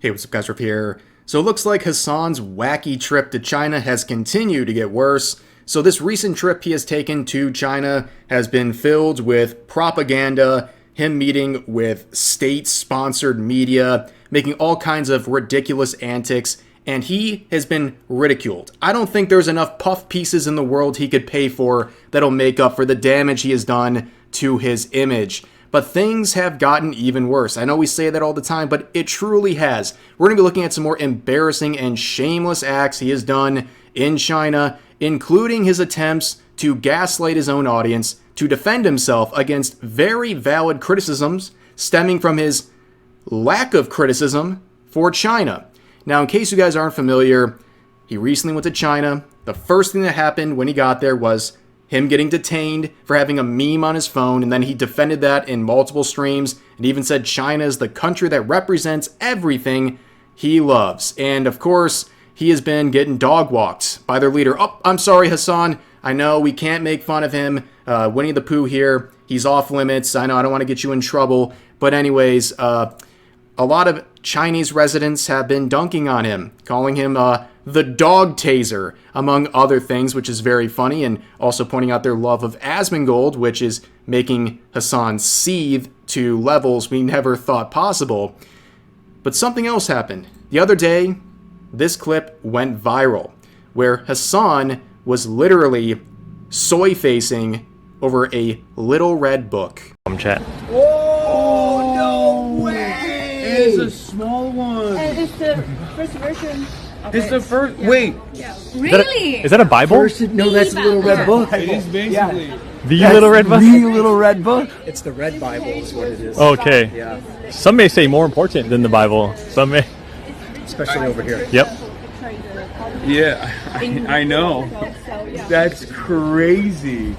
Hey, what's up guys, Riff here. So it looks like Hasan's wacky trip to China has continued to get worse. So this recent trip he has taken to China has been filled with propaganda, him meeting with state-sponsored media, making all kinds of ridiculous antics, and he has been ridiculed. I don't think there's enough puff pieces in the world he could pay for that'll make up for the damage he has done to his image. But things have gotten even worse. I know we say that all the time, but it truly has. We're going to be looking at some more embarrassing and shameless acts he has done in China, including his attempts to gaslight his own audience, to defend himself against very valid criticisms stemming from his lack of criticism for China. Now, in case you guys aren't familiar, he recently went to China. The first thing that happened when he got there was him getting detained for having a meme on his phone, and then he defended that in multiple streams and even said China is the country that represents everything he loves. And of course, he has been getting dog walked by their leader. Oh, I'm sorry, Hasan. I know we can't make fun of him. Winnie the Pooh here. He's off limits. I know I don't want to get you in trouble. But anyways, a lot of Chinese residents have been dunking on him, calling him the dog taser, among other things, which is very funny, and also pointing out their love of Asmongold, which is making Hasan seethe to levels we never thought possible. But something else happened. The other day, this clip went viral, where Hasan was literally soy-facing over a little red book. Chat. Oh, no way! It's a small one. And it's the first version. It's the first. Wait. Yeah. Really? Is that a Bible? No, that's a little red book. It is basically. The little red book? The little red book. It's the red Bible is what it is. Okay. Yeah. Some may say more important than the Bible. Some may. Especially over here. Yep. Yeah, I know. That's crazy.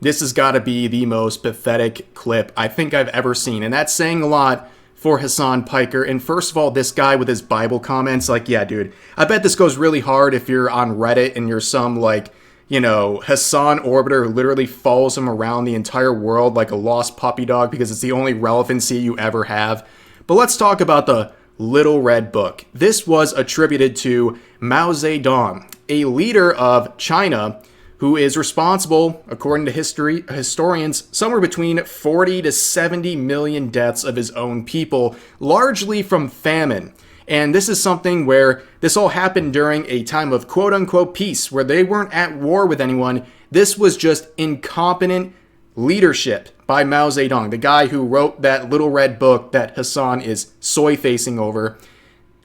This has got to be the most pathetic clip I think I've ever seen, and that's saying a lot for Hasan Piker. And first of all, this guy with his Bible comments, like, yeah, dude, I bet this goes really hard if you're on Reddit and you're some, like, you know, Hasan orbiter who literally follows him around the entire world like a lost puppy dog because it's the only relevancy you ever have. But let's talk about the Little Red Book. This was attributed to Mao Zedong, a leader of China who is responsible, according to historians, somewhere between 40 to 70 million deaths of his own people, largely from famine. And this is something where this all happened during a time of quote-unquote peace, where they weren't at war with anyone. This was just incompetent leadership by Mao Zedong, the guy who wrote that little red book that Hasan is soy-facing over.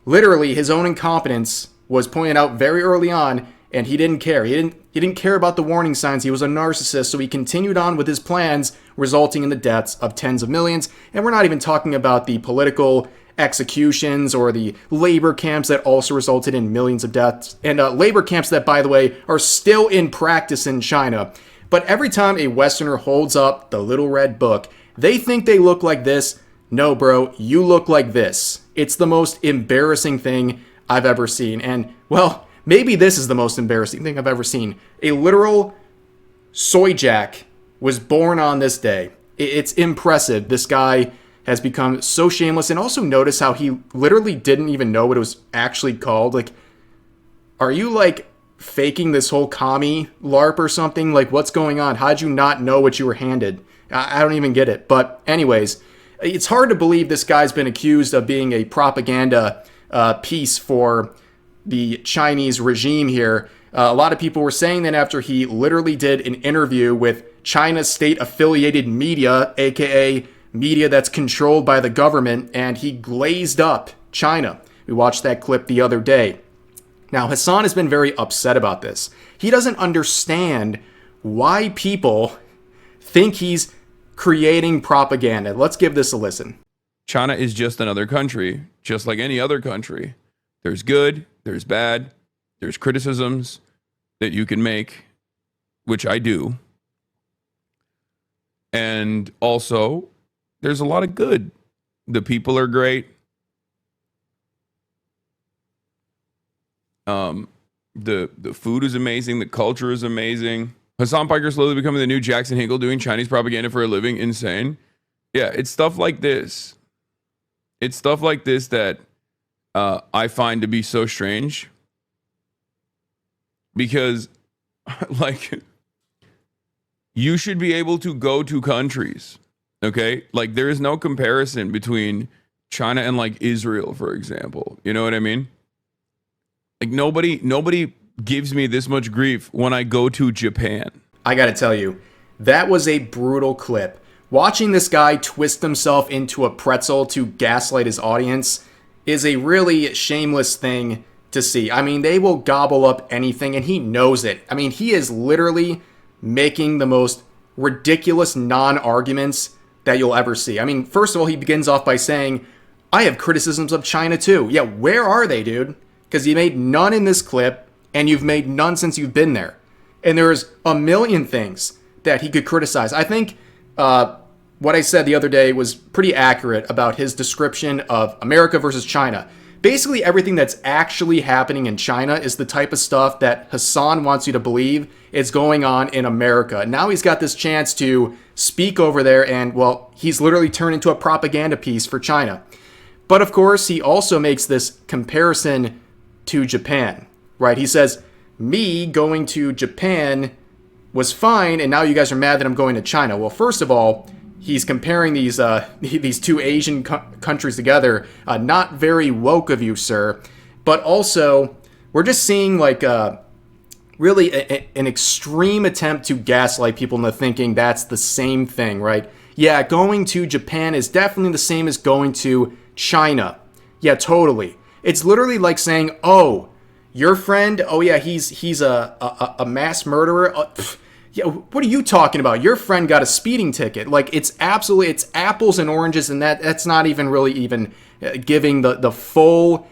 Literally, his own incompetence was pointed out very early on, and he didn't care. He didn't care about the warning signs. He was a narcissist, so he continued on with his plans, resulting in the deaths of tens of millions. And we're not even talking about the political executions or the labor camps that also resulted in millions of deaths. And labor camps that, by the way, are still in practice in China. But every time a Westerner holds up the little red book, they think they look like this. No, bro, you look like this. It's the most embarrassing thing I've ever seen. And, well, maybe this is the most embarrassing thing I've ever seen. A literal soy jack was born on this day. It's impressive. This guy has become so shameless. And also notice how he literally didn't even know what it was actually called. Like, are you, like, faking this whole commie LARP or something? Like, what's going on? How'd you not know what you were handed? I don't even get it. But anyways, it's hard to believe this guy's been accused of being a propaganda piece for the Chinese regime here. A lot of people were saying that after he literally did an interview with China's state-affiliated media, aka media that's controlled by the government, and he glazed up China. We watched that clip the other day. Now, Hasan has been very upset about this. He doesn't understand why people think he's creating propaganda. Let's give this a listen. China is just another country, just like any other country. There's good, there's bad, there's criticisms that you can make, which I do. And also, there's a lot of good. The people are great. The food is amazing. The culture is amazing. Hasan Piker slowly becoming the new Jackson Hinkle, doing Chinese propaganda for a living. Insane. Yeah, it's stuff like this. It's stuff like this that I find to be so strange because, like, you should be able to go to countries, okay? Like, there is no comparison between China and, like, Israel, for example. You know what I mean? Like, nobody gives me this much grief when I go to Japan. I gotta tell you, that was a brutal clip. Watching this guy twist himself into a pretzel to gaslight his audience is a really shameless thing to see. I mean, they will gobble up anything, and he knows it. I mean, he is literally making the most ridiculous non-arguments that you'll ever see. I mean, first of all, he begins off by saying, I have criticisms of China too. Yeah, where are they, dude? Because you made none in this clip, and you've made none since you've been there. And there's a million things that he could criticize. I think what I said the other day was pretty accurate about his description of America versus China. Basically, everything that's actually happening in China is the type of stuff that Hasan wants you to believe is going on in America. Now he's got this chance to speak over there, and, well, he's literally turned into a propaganda piece for China. But, of course, he also makes this comparison to Japan, right? He says, me going to Japan was fine, and now you guys are mad that I'm going to China. Well, first of all, he's comparing these two Asian countries together. Not very woke of you, sir. But also, we're just seeing like really an extreme attempt to gaslight people into thinking that's the same thing, right? Yeah, going to Japan is definitely the same as going to China. Yeah, totally. It's literally like saying, oh, your friend, oh yeah, he's a mass murderer. Yeah, what are you talking about? Your friend got a speeding ticket. Like, it's apples and oranges, and that's not even really even giving the full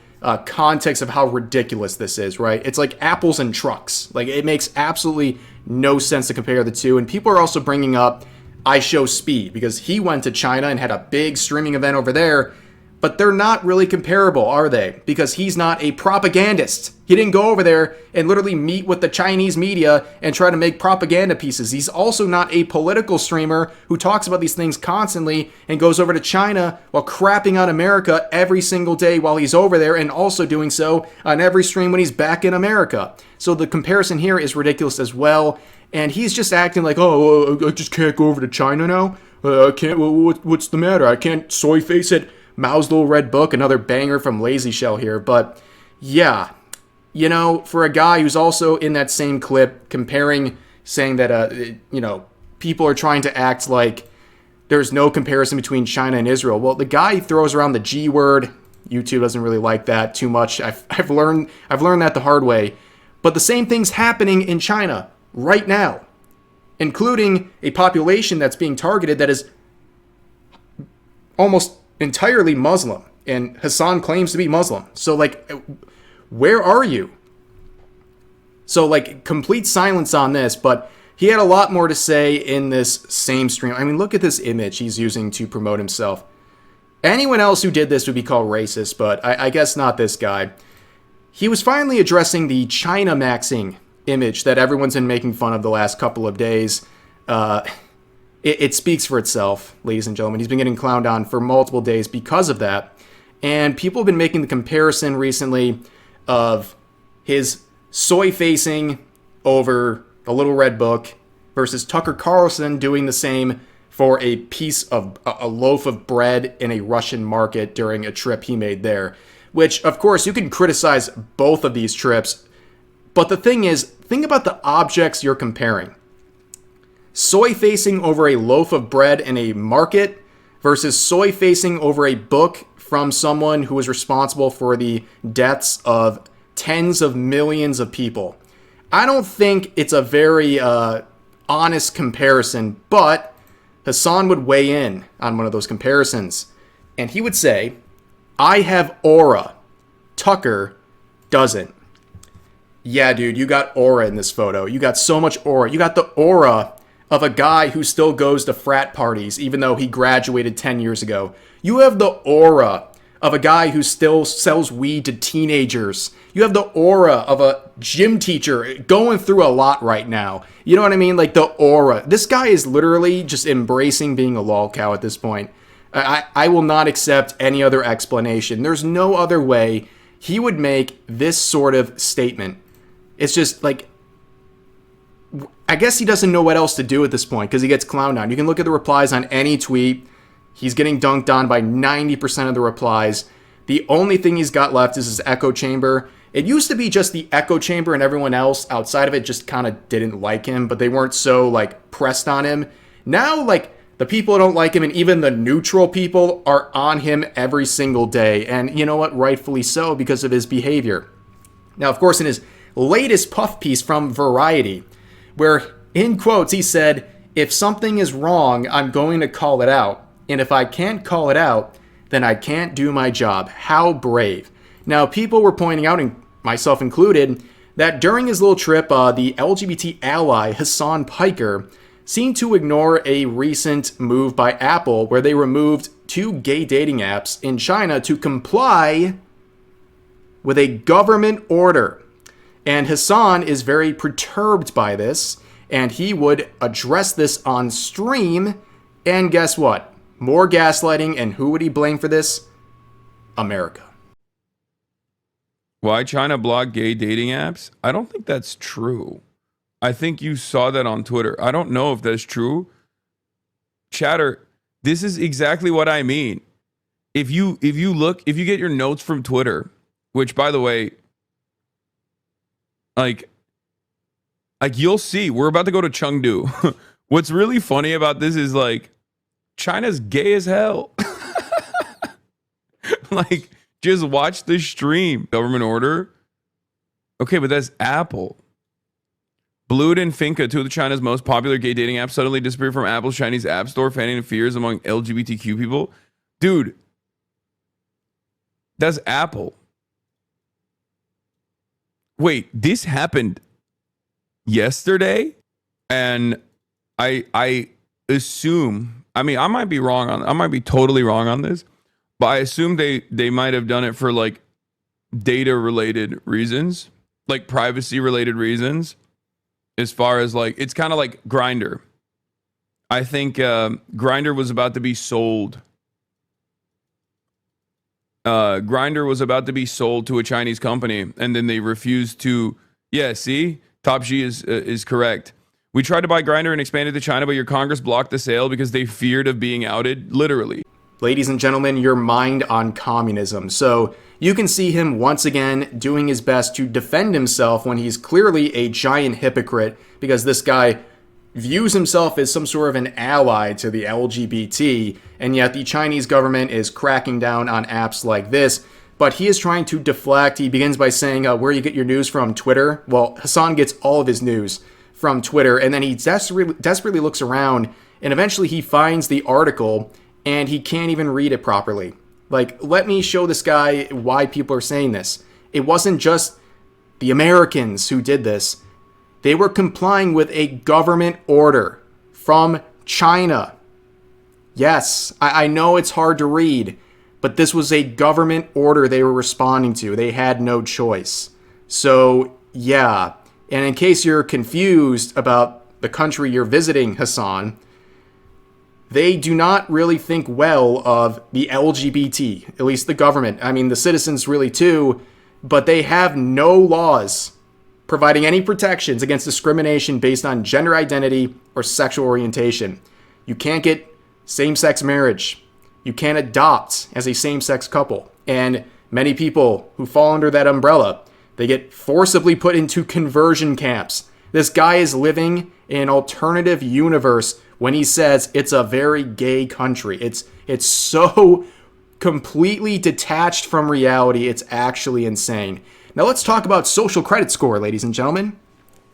context of how ridiculous this is, right? It's like apples and trucks. Like, it makes absolutely no sense to compare the two. And people are also bringing up I Show Speed because he went to China and had a big streaming event over there. But they're not really comparable, are they? Because he's not a propagandist. He didn't go over there and literally meet with the Chinese media and try to make propaganda pieces. He's also not a political streamer who talks about these things constantly and goes over to China while crapping on America every single day while he's over there, and also doing so on every stream when he's back in America. So the comparison here is ridiculous as well. And he's just acting like, oh, I just can't go over to China now? I can't, what's the matter? I can't soy face it. Mao's Little Red Book, another banger from Lazy Shell here. But yeah, you know, for a guy who's also in that same clip comparing, saying that, you know, people are trying to act like there's no comparison between China and Israel. Well, the guy throws around the G word. YouTube doesn't really like that too much. I've learned that the hard way. But the same thing's happening in China right now, including a population that's being targeted that is almost entirely Muslim, and Hasan claims to be Muslim. So, like, where are you? So, like, complete silence on this, but he had a lot more to say in this same stream. I mean, look at this image he's using to promote himself. Anyone else who did this would be called racist, but I guess not this guy. He was finally addressing the China maxing image that everyone's been making fun of the last couple of days. It speaks for itself, ladies and gentlemen. He's been getting clowned on for multiple days because of that. And people have been making the comparison recently of his soy facing over the Little Red Book versus Tucker Carlson doing the same for a piece of a loaf of bread in a Russian market during a trip he made there. Which, of course, you can criticize both of these trips. But the thing is, think about the objects you're comparing. Soy facing over a loaf of bread in a market versus soy facing over a book from someone who was responsible for the deaths of tens of millions of people. I don't think it's a very honest comparison, but Hasan would weigh in on one of those comparisons. And he would say, I have aura. Tucker doesn't. Yeah, dude, you got aura in this photo. You got so much aura. You got the aura of a guy who still goes to frat parties, even though he graduated 10 years ago. You have the aura of a guy who still sells weed to teenagers. You have the aura of a gym teacher going through a lot right now. You know what I mean? Like, the aura. This guy is literally just embracing being a lol cow at this point. I will not accept any other explanation. There's no other way he would make this sort of statement. It's just like, I guess he doesn't know what else to do at this point because he gets clowned on. You can look at the replies on any tweet. He's getting dunked on by 90% of the replies. The only thing he's got left is his echo chamber. It used to be just the echo chamber and everyone else outside of it just kind of didn't like him, but they weren't so like pressed on him. Now, like, the people who don't like him and even the neutral people are on him every single day. And you know what? Rightfully so, because of his behavior. Now, of course, in his latest puff piece from Variety, where in quotes he said, "If something is wrong, I'm going to call it out. And if I can't call it out, then I can't do my job." How brave. Now, people were pointing out, and myself included, that during his little trip, the LGBT ally Hasan Piker seemed to ignore a recent move by Apple where they removed 2 gay dating apps in China to comply with a government order. And Hasan is very perturbed by this, and he would address this on stream. And guess what? More gaslighting, and who would he blame for this? America. Why China blocked gay dating apps? I don't think that's true. I think you saw that on Twitter. I don't know if that's true. Chatter, this is exactly what I mean. If you get your notes from Twitter, which by the way, like you'll see, we're about to go to Chengdu. What's really funny about this is like China's gay as hell. Like, just watch the stream. Government order. Okay, but that's Apple. Blued and Finca, 2 of China's most popular gay dating apps, suddenly disappeared from Apple's Chinese app store, fanning fears among LGBTQ people. Dude, that's Apple. Wait, this happened yesterday? And I assume, I mean, I might be totally wrong on this, but I assume they might have done it for like data related reasons, like privacy related reasons. As far as like, it's kind of like Grindr. I think Grindr was about to be sold. Grindr was about to be sold to a Chinese company, and then they refused to. Yeah, see, Top G is correct. We tried to buy Grindr and expand it to China, but your Congress blocked the sale because they feared of being outed. Literally. Ladies and gentlemen, your mind on communism. So you can see him once again doing his best to defend himself when he's clearly a giant hypocrite, because this guy views himself as some sort of an ally to the LGBT, and yet the Chinese government is cracking down on apps like this. But he is trying to deflect. He begins by saying, where you get your news from, Twitter? Well, Hasan gets all of his news from Twitter, and then he desperately looks around, and eventually he finds the article, and he can't even read it properly. Like, let me show this guy why people are saying this. It wasn't just the Americans who did this. They were complying with a government order from China. Yes, I know it's hard to read, but this was a government order they were responding to. They had no choice. So, yeah. And in case you're confused about the country you're visiting, Hasan, they do not really think well of the LGBT, at least the government. I mean, the citizens really too, but they have no laws providing any protections against discrimination based on gender identity or sexual orientation. You can't get same-sex marriage. You can't adopt as a same-sex couple. And many people who fall under that umbrella, they get forcibly put into conversion camps. This guy is living in an alternative universe when he says it's a very gay country. It's so completely detached from reality, it's actually insane. Now let's talk about social credit score, ladies and gentlemen.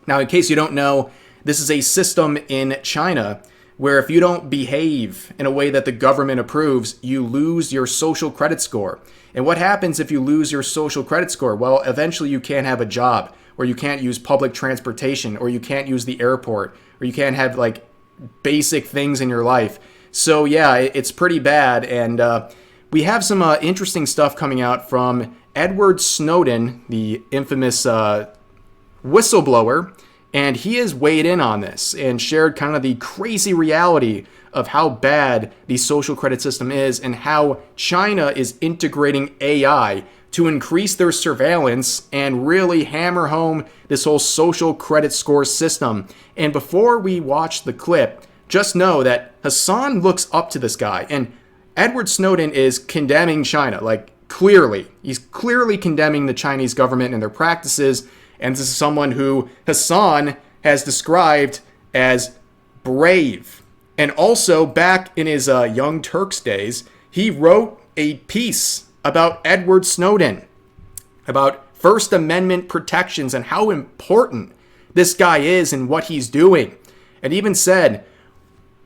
Now, in case you don't know, this is a system in China where if you don't behave in a way that the government approves, you lose your social credit score. And what happens if you lose your social credit score? Well, eventually you can't have a job, or you can't use public transportation, or you can't use the airport, or you can't have like basic things in your life. So yeah, it's pretty bad. And we have some interesting stuff coming out from Edward Snowden, the infamous whistleblower. And he has weighed in on this and shared kind of the crazy reality of how bad the social credit system is and how China is integrating AI to increase their surveillance and really hammer home this whole social credit score system. And before we watch the clip, just know that Hasan looks up to this guy, and Edward Snowden is condemning China, like clearly. He's clearly condemning the Chinese government and their practices, and this is someone who Hasan has described as brave. And also, back in his Young Turks days, he wrote a piece about Edward Snowden, about First Amendment protections and how important this guy is and what he's doing. And even said,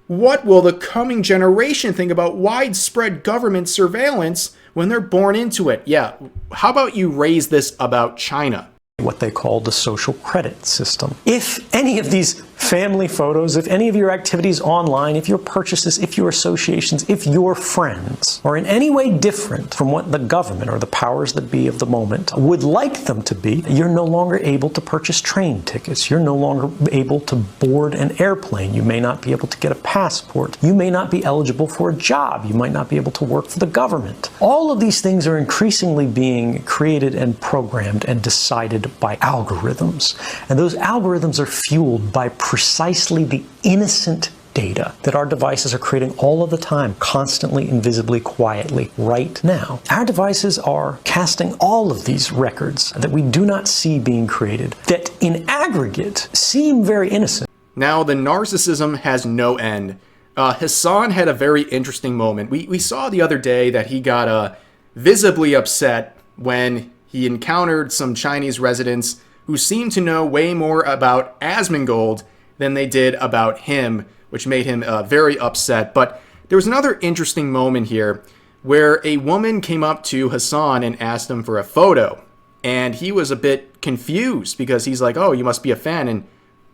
what will the coming generation think about widespread government surveillance when they're born into it? Yeah, how about you raise this about China? What they call the social credit system. If any of these family photos, if any of your activities online, if your purchases, if your associations, if your friends are in any way different from what the government or the powers that be of the moment would like them to be, you're no longer able to purchase train tickets. You're no longer able to board an airplane. You may not be able to get a passport. You may not be eligible for a job. You might not be able to work for the government. All of these things are increasingly being created and programmed and decided by algorithms. And those algorithms are fueled by precisely the innocent data that our devices are creating all of the time, constantly, invisibly, quietly, right now. Our devices are casting all of these records that we do not see being created, that in aggregate seem very innocent. Now, the narcissism has no end. Hasan had a very interesting moment. We saw the other day that he got visibly upset when he encountered some Chinese residents who seemed to know way more about Asmongold than they did about him, which made him very upset. But there was another interesting moment here where a woman came up to Hasan and asked him for a photo. And he was a bit confused because he's like, oh, you must be a fan. And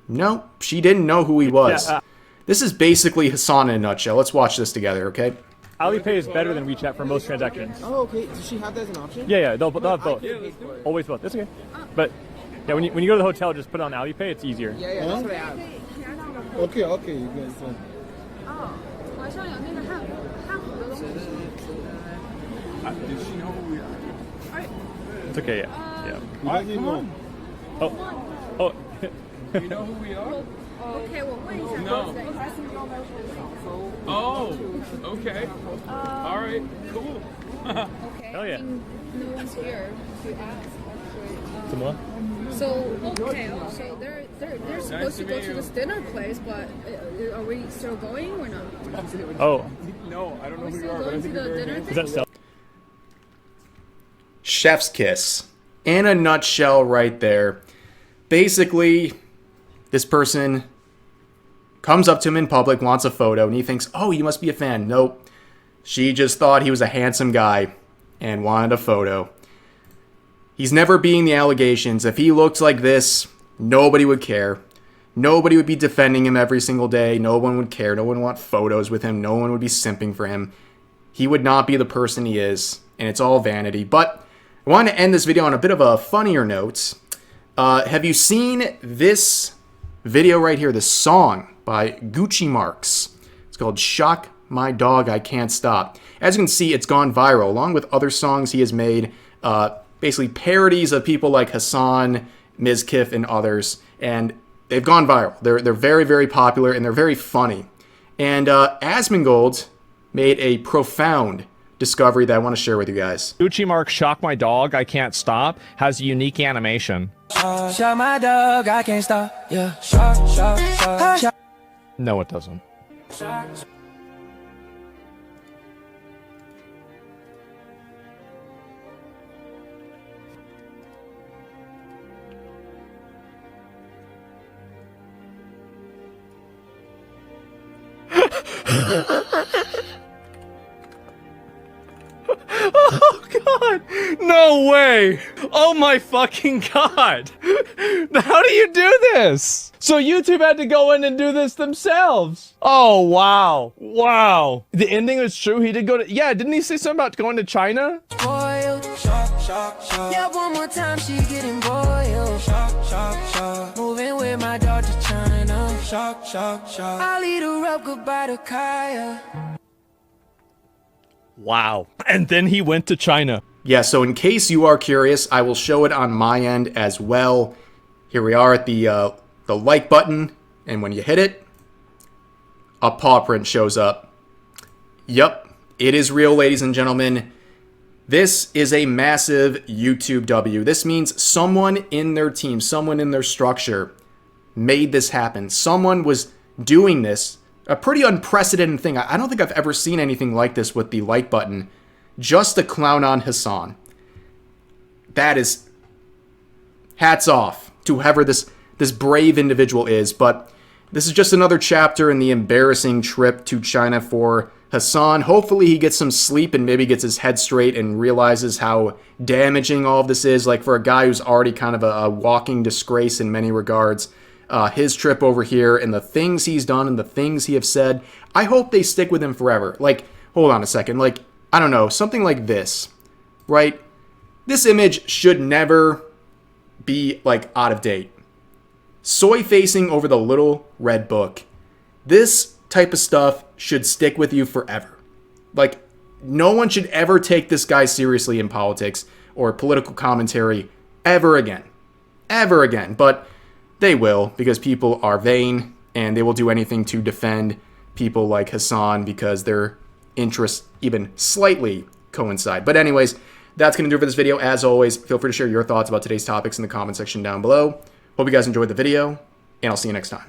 no, she didn't know who he was. This is basically Hasan in a nutshell. Let's watch this together, okay? Alipay is better than WeChat for most transactions. Oh, okay. Does she have that as an option? Yeah, they'll have both. Always both. That's okay. But yeah, when you go to the hotel, just put it on Alipay. It's easier. Yeah, that's what I have. Okay, you guys. Does she know who we are? It's okay. Yeah. Come on. Oh. You know who we are? OK，我问一下。 No. Oh, okay. All right, cool. OK， Hell yeah. No one's here to ask. 怎么了？ So OK, so they're supposed to go to this dinner place, but are we still going or not? Oh, No, I don't know Are we who you still are, but I going to think the you're very dinner handsome. is that self? Chef's kiss. In a nutshell right there. Basically, this person comes up to him in public, wants a photo, and he thinks, oh, you must be a fan. Nope. She just thought he was a handsome guy and wanted a photo. He's never beating the allegations. If he looked like this, nobody would care. Nobody would be defending him every single day. No one would care. No one would want photos with him. No one would be simping for him. He would not be the person he is, and it's all vanity. But I want to end this video on a bit of a funnier note. Have you seen this video right here, this song by Gucci Marks? It's called Shock My Dog, I Can't Stop. As you can see, it's gone viral, along with other songs he has made, basically parodies of people like Hasan, Mizkif, and others, and they've gone viral. They're very, very popular, and they're very funny. And Asmongold made a profound discovery that I want to share with you guys. Gucci Mark Shock My Dog, I Can't Stop has a unique animation. Shock my dog, I can't stop. Yeah, shock. No, it doesn't. Oh God! No way! Oh my fucking God! How do you do this? So YouTube had to go in and do this themselves. Oh wow! Wow! The ending was true. He did go to. Yeah, didn't he say something about going to China? Spoiled, shock. Yeah, one more time, she getting boiled. Moving with my dog to China. I'll lead her up, goodbye to Kaya. Wow. And then he went to China. Yeah, so in case you are curious, I will show it on my end as well. Here we are at the like button, and when you hit it, a paw print shows up. Yup, it is real, ladies and gentlemen. This is a massive YouTube W. This means someone in their team, someone in their structure made this happen. Someone was doing this. A pretty unprecedented thing. I don't think I've ever seen anything like this with the like button. Just to clown on Hasan. That is... hats off to whoever this brave individual is. But this is just another chapter in the embarrassing trip to China for Hasan. Hopefully he gets some sleep and maybe gets his head straight and realizes how damaging all of this is. Like, for a guy who's already kind of a walking disgrace in many regards. His trip over here and the things he's done and the things he have said, I hope they stick with him forever. Like, hold on a second. Like, I don't know, something like this, right? This image should never be, like, out of date. Soy facing over the little red book. This type of stuff should stick with you forever. Like, no one should ever take this guy seriously in politics or political commentary ever again. Ever again. But they will, because people are vain, and they will do anything to defend people like Hasan because their interests even slightly coincide. But anyways, that's going to do it for this video. As always, feel free to share your thoughts about today's topics in the comment section down below. Hope you guys enjoyed the video, and I'll see you next time.